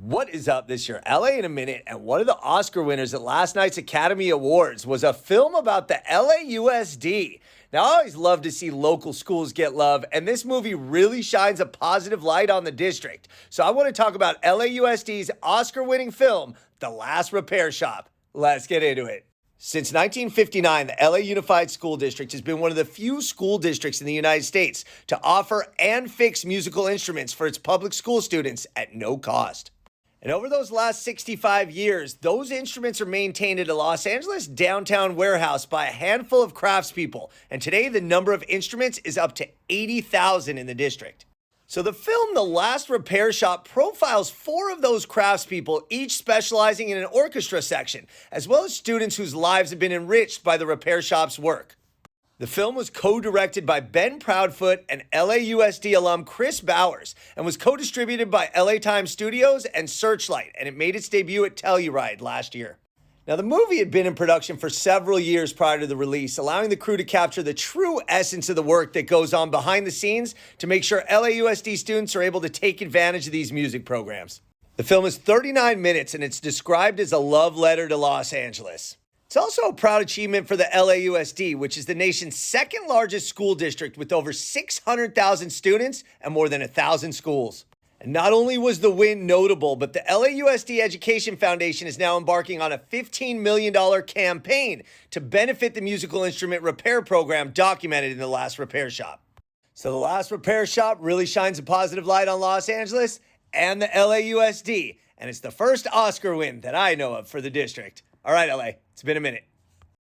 What is up this year? LA in a minute, and one of the Oscar winners at last night's Academy Awards was a film about the LAUSD. Now, I always love to see local schools get love, and this movie really shines a positive light on the district. So I want to talk about LAUSD's Oscar-winning film, The Last Repair Shop. Let's get into it. Since 1959, the LA Unified School District has been one of the few school districts in the United States to offer and fix musical instruments for its public school students at no cost. And over those last 65 years, those instruments are maintained at a Los Angeles downtown warehouse by a handful of craftspeople. And today, the number of instruments is up to 80,000 in the district. So the film, The Last Repair Shop, profiles four of those craftspeople, each specializing in an orchestra section, as well as students whose lives have been enriched by the repair shop's work. The film was co-directed by Ben Proudfoot and LAUSD alum Chris Bowers and was co-distributed by LA Times Studios and Searchlight, and it made its debut at Telluride last year. Now, the movie had been in production for several years prior to the release, allowing the crew to capture the true essence of the work that goes on behind the scenes to make sure LAUSD students are able to take advantage of these music programs. The film is 39 minutes, and it's described as a love letter to Los Angeles. It's also a proud achievement for the LAUSD, which is the nation's second largest school district with over 600,000 students and more than 1,000 schools. And not only was the win notable, but the LAUSD Education Foundation is now embarking on a $15 million campaign to benefit the musical instrument repair program documented in The Last Repair Shop. So The Last Repair Shop really shines a positive light on Los Angeles and the LAUSD, and it's the first Oscar win that I know of for the district. All right, LA, it's been a minute.